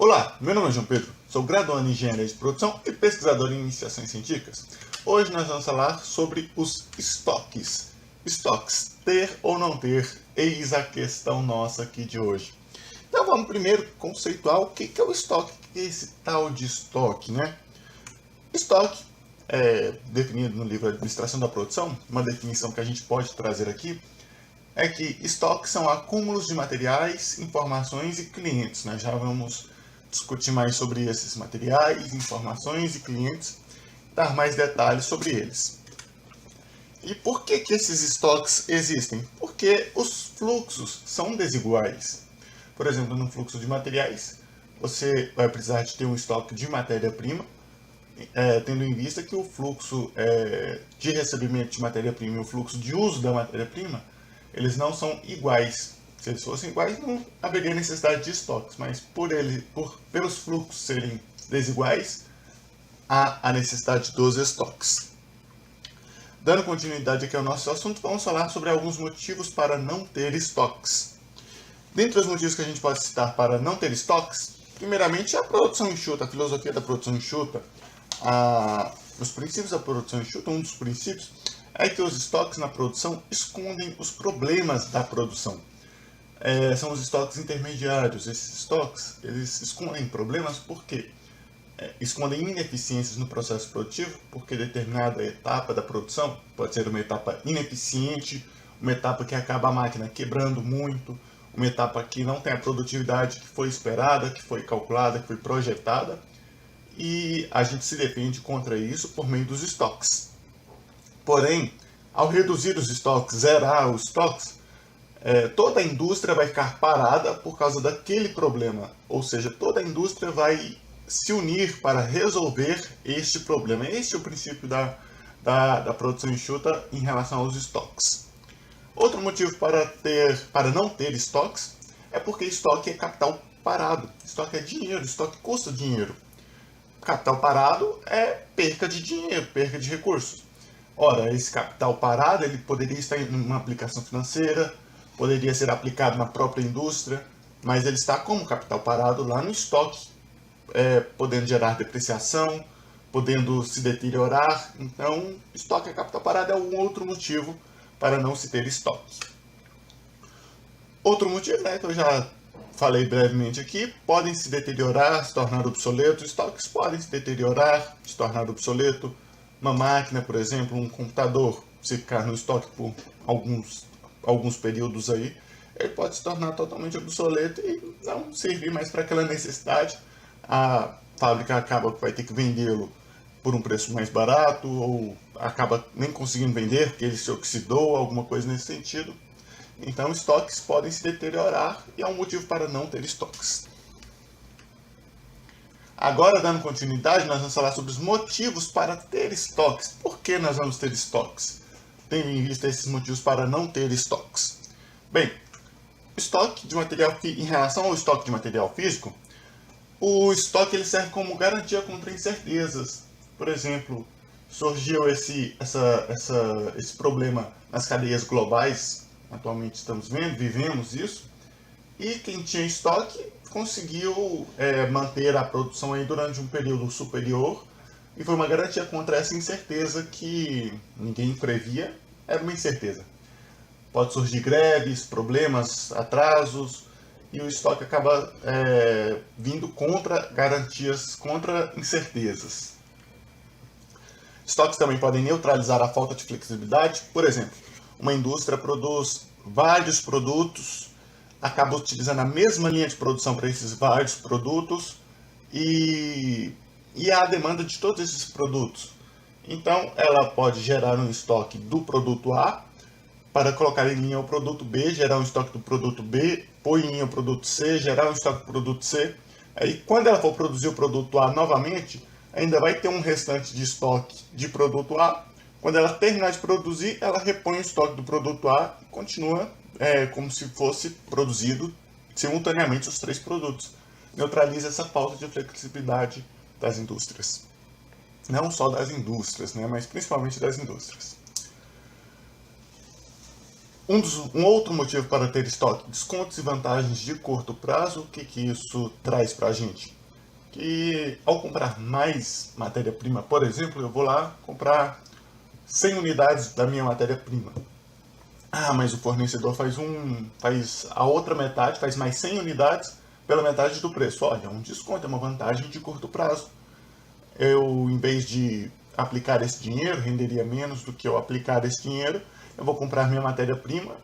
Olá, meu nome é João Pedro, sou graduando em Engenharia de Produção e pesquisador em Iniciações Científicas. Hoje nós vamos falar sobre os estoques. Estoques, ter ou não ter, eis a questão nossa aqui de hoje. Então vamos primeiro conceituar o que é o estoque, o que é esse tal de estoque, né? Estoque, definido no livro Administração da Produção, uma definição que a gente pode trazer aqui, é que estoques são acúmulos de materiais, informações e clientes. Nós já vamos discutir mais sobre esses materiais, informações e clientes, dar mais detalhes sobre eles. E por que esses estoques existem? Porque os fluxos são desiguais. Por exemplo, no fluxo de materiais, você vai precisar de ter um estoque de matéria-prima, tendo em vista que o fluxo de recebimento de matéria-prima e o fluxo de uso da matéria-prima, eles não são iguais. Se eles fossem iguais, não haveria necessidade de estoques, mas pelos fluxos serem desiguais, há a necessidade dos estoques. Dando continuidade aqui ao nosso assunto, vamos falar sobre alguns motivos para não ter estoques. Dentre os motivos que a gente pode citar para não ter estoques, primeiramente a produção enxuta, a filosofia da produção enxuta. Os princípios da produção enxuta, um dos princípios é que os estoques na produção escondem os problemas da produção. São os estoques intermediários. Esses estoques, eles escondem problemas porque escondem ineficiências no processo produtivo, porque determinada etapa da produção pode ser uma etapa ineficiente, uma etapa que acaba a máquina quebrando muito, uma etapa que não tem a produtividade que foi esperada, que foi calculada, que foi projetada, e a gente se defende contra isso por meio dos estoques. Porém, ao reduzir os estoques, zerar os estoques, toda a indústria vai ficar parada por causa daquele problema. Ou seja, toda a indústria vai se unir para resolver este problema. Este é o princípio da produção enxuta em relação aos estoques. Outro motivo para não ter estoques é porque estoque é capital parado. Estoque é dinheiro, estoque custa dinheiro. Capital parado é perca de dinheiro, perca de recursos. Ora, esse capital parado ele poderia estar em uma aplicação financeira, poderia ser aplicado na própria indústria, mas ele está como capital parado lá no estoque, podendo gerar depreciação, podendo se deteriorar. Então, estoque é capital parado é um outro motivo para não se ter estoque. Outro motivo, que eu já falei brevemente aqui, podem se deteriorar, se tornar obsoletos. Estoques podem se deteriorar, se tornar obsoleto. Uma máquina, por exemplo, um computador, se ficar no estoque por alguns períodos aí, ele pode se tornar totalmente obsoleto e não servir mais para aquela necessidade. A fábrica acaba que vai ter que vendê-lo por um preço mais barato ou acaba nem conseguindo vender porque ele se oxidou, alguma coisa nesse sentido. Então, estoques podem se deteriorar e é um motivo para não ter estoques. Agora, dando continuidade, nós vamos falar sobre os motivos para ter estoques. Por que nós vamos ter estoques? Tendo em vista esses motivos para não ter estoques. Bem, estoque de material, em relação ao estoque de material físico, o estoque ele serve como garantia contra incertezas. Por exemplo, surgiu esse problema nas cadeias globais, atualmente estamos vivemos isso, e quem tinha estoque conseguiu manter a produção aí durante um período superior, e foi uma garantia contra essa incerteza que ninguém previa, era uma incerteza. Pode surgir greves, problemas, atrasos, e o estoque acaba vindo contra garantias, contra incertezas. Estoques também podem neutralizar a falta de flexibilidade. Por exemplo, uma indústria produz vários produtos, acaba utilizando a mesma linha de produção para esses vários produtos e há a demanda de todos esses produtos. Então, ela pode gerar um estoque do produto A para colocar em linha o produto B, gerar um estoque do produto B, pôr em linha o produto C, gerar um estoque do produto C. Aí, quando ela for produzir o produto A novamente, ainda vai ter um restante de estoque de produto A. Quando ela terminar de produzir, ela repõe o estoque do produto A e continua como se fosse produzido simultaneamente os três produtos. Neutraliza essa falta de flexibilidade das indústrias. Não só das indústrias, mas principalmente das indústrias. Um outro motivo para ter estoque: descontos e vantagens de curto prazo. O que isso traz para a gente? Que ao comprar mais matéria-prima, por exemplo, eu vou lá comprar 100 unidades da minha matéria-prima. Ah, mas o fornecedor faz a outra metade, faz mais 100 unidades pela metade do preço. Olha, é um desconto, é uma vantagem de curto prazo. Eu, em vez de aplicar esse dinheiro, renderia menos do que eu aplicar esse dinheiro. Eu vou comprar minha matéria-prima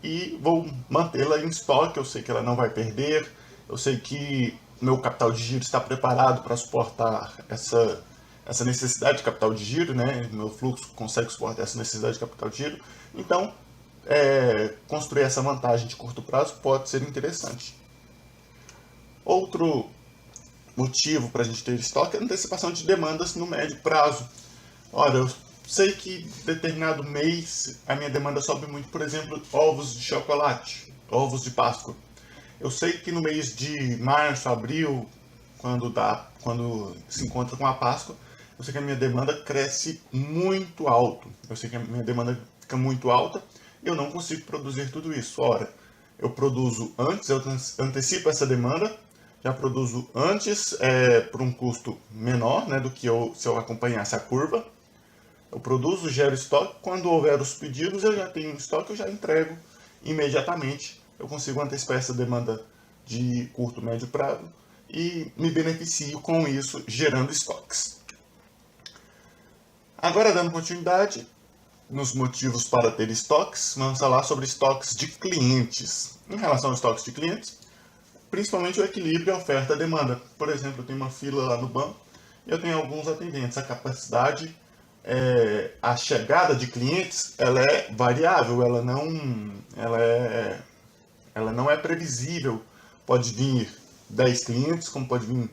e vou mantê-la em estoque. Eu sei que ela não vai perder, eu sei que meu capital de giro está preparado para suportar essa necessidade de capital de giro, né? Meu fluxo consegue suportar essa necessidade de capital de giro. Então, construir essa vantagem de curto prazo pode ser interessante. Outro motivo para a gente ter estoque é a antecipação de demandas no médio prazo. Ora, eu sei que determinado mês a minha demanda sobe muito, por exemplo, ovos de chocolate, ovos de Páscoa. Eu sei que no mês de março, abril, quando se encontra com a Páscoa, eu sei que a minha demanda cresce muito alto. Eu sei que a minha demanda fica muito alta e eu não consigo produzir tudo isso. Ora, eu produzo antes, eu antecipo essa demanda, já produzo antes por um custo menor, né, do que se eu acompanhasse a curva. Eu produzo, gero estoque, quando houver os pedidos eu já tenho estoque, eu já entrego imediatamente. Eu consigo antecipar essa demanda de curto, médio prazo e me beneficio com isso, gerando estoques. Agora, dando continuidade nos motivos para ter estoques, vamos falar sobre estoques de clientes. Em relação aos estoques de clientes, principalmente o equilíbrio oferta-demanda. Por exemplo, eu tenho uma fila lá no banco e eu tenho alguns atendentes. A capacidade, a chegada de clientes, ela é variável, ela não é previsível. Pode vir 10 clientes, como pode vir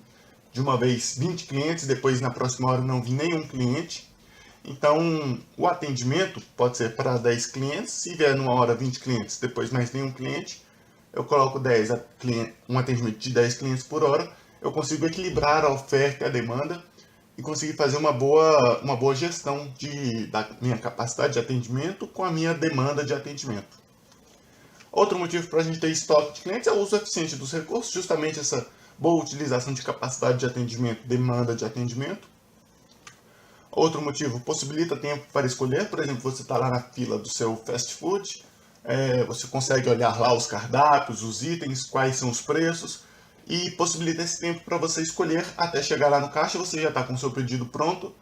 de uma vez 20 clientes, depois na próxima hora não vir nenhum cliente. Então, o atendimento pode ser para 10 clientes, se vier numa hora 20 clientes, depois mais nenhum cliente, eu coloco um atendimento de 10 clientes por hora, eu consigo equilibrar a oferta e a demanda e conseguir fazer uma boa gestão da minha capacidade de atendimento com a minha demanda de atendimento. Outro motivo para a gente ter estoque de clientes é o uso eficiente dos recursos, justamente essa boa utilização de capacidade de atendimento, demanda de atendimento. Outro motivo, possibilita tempo para escolher. Por exemplo, você está lá na fila do seu fast food, você consegue olhar lá os cardápios, os itens, quais são os preços, e possibilita esse tempo para você escolher até chegar lá no caixa. Você já está com o seu pedido pronto,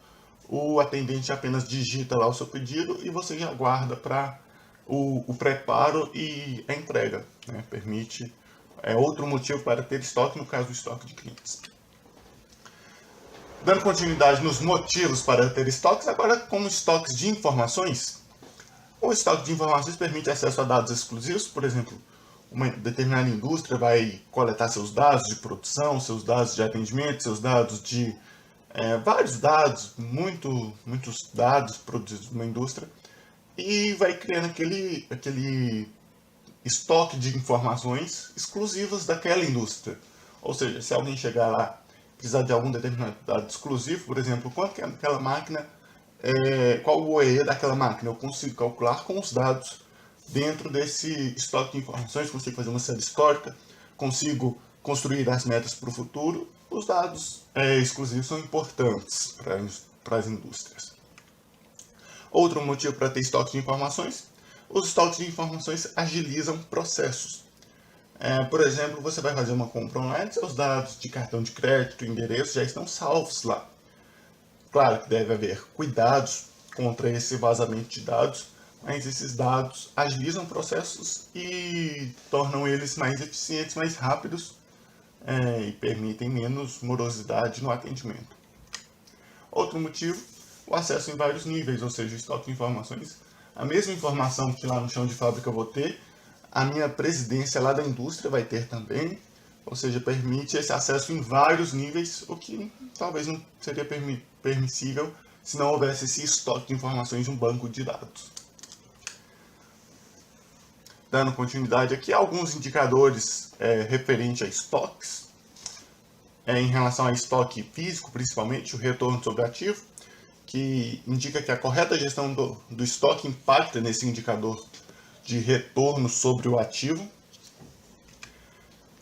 o atendente apenas digita lá o seu pedido e você já aguarda para o preparo e a entrega, né? É outro motivo para ter estoque, no caso do estoque de clientes. Dando continuidade nos motivos para ter estoques, agora como estoques de informações. O estoque de informações permite acesso a dados exclusivos. Por exemplo, uma determinada indústria vai coletar seus dados de produção, seus dados de atendimento, seus dados de vários dados, muitos dados produzidos numa indústria, e vai criando aquele estoque de informações exclusivas daquela indústria. Ou seja, se alguém chegar lá precisar de algum determinado dado exclusivo, por exemplo, quanto que é aquela máquina, qual o OEE daquela máquina, eu consigo calcular com os dados dentro desse estoque de informações, consigo fazer uma série histórica, consigo construir as metas para o futuro. Os dados exclusivos são importantes para as indústrias. Outro motivo para ter estoque de informações: os estoques de informações agilizam processos. Por exemplo, você vai fazer uma compra online, seus dados de cartão de crédito, endereço já estão salvos lá. Claro que deve haver cuidados contra esse vazamento de dados, mas esses dados agilizam processos e tornam eles mais eficientes, mais rápidos e permitem menos morosidade no atendimento. Outro motivo, o acesso em vários níveis, ou seja, o estoque de informações. A mesma informação que lá no chão de fábrica eu vou ter, a minha presidência lá da indústria vai ter também, ou seja, permite esse acesso em vários níveis, o que talvez não seria permissível se não houvesse esse estoque de informações de um banco de dados. Dando continuidade aqui, alguns indicadores referentes a estoques. Em relação a estoque físico, principalmente, o retorno sobre ativo, que indica que a correta gestão do estoque impacta nesse indicador de retorno sobre o ativo.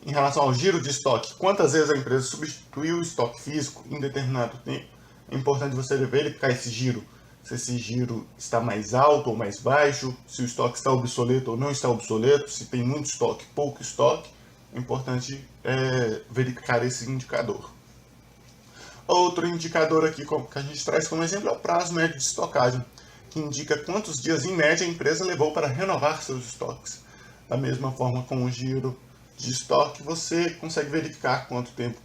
Em relação ao giro de estoque, quantas vezes a empresa substituiu o estoque físico em determinado tempo? É importante você verificar esse giro, se esse giro está mais alto ou mais baixo, se o estoque está obsoleto ou não está obsoleto, se tem muito estoque, pouco estoque. É importante verificar esse indicador. Outro indicador aqui que a gente traz como exemplo é o prazo médio de estocagem, que indica quantos dias em média a empresa levou para renovar seus estoques. Da mesma forma, com o giro de estoque, você consegue verificar quanto tempo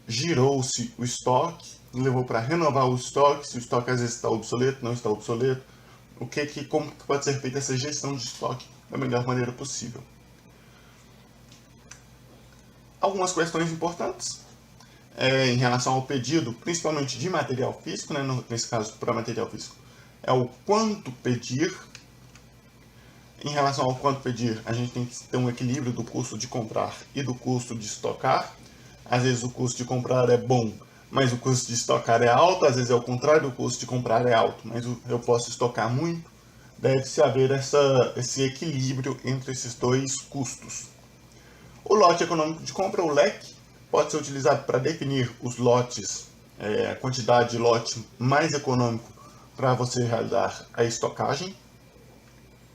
girou-se o estoque, levou para renovar o estoque, se o estoque às vezes está obsoleto, não está obsoleto, como pode ser feita essa gestão de estoque da melhor maneira possível. Algumas questões importantes em relação ao pedido, principalmente de material físico, né, nesse caso para material físico, é o quanto pedir. Em relação ao quanto pedir, a gente tem que ter um equilíbrio do custo de comprar e do custo de estocar. Às vezes o custo de comprar é bom, mas o custo de estocar é alto. Às vezes é o contrário, o custo de comprar é alto, mas eu posso estocar muito. Deve-se haver esse equilíbrio entre esses dois custos. O lote econômico de compra, o LEC, pode ser utilizado para definir os lotes, a quantidade de lote mais econômico para você realizar a estocagem.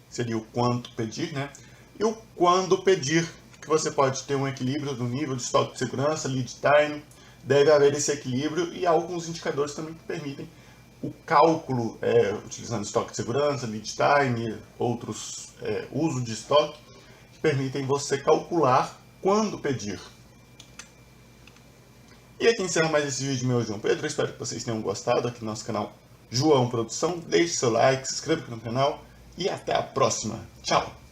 Seria o quanto pedir, né? E o quando pedir, que você pode ter um equilíbrio do nível de estoque de segurança, lead time, deve haver esse equilíbrio e há alguns indicadores também que permitem o cálculo, utilizando estoque de segurança, lead time, outros uso de estoque, que permitem você calcular quando pedir. E aqui encerra mais esse vídeo meu, João Pedro. Espero que vocês tenham gostado aqui do nosso canal João Produção. Deixe seu like, se inscreva aqui no canal e até a próxima. Tchau!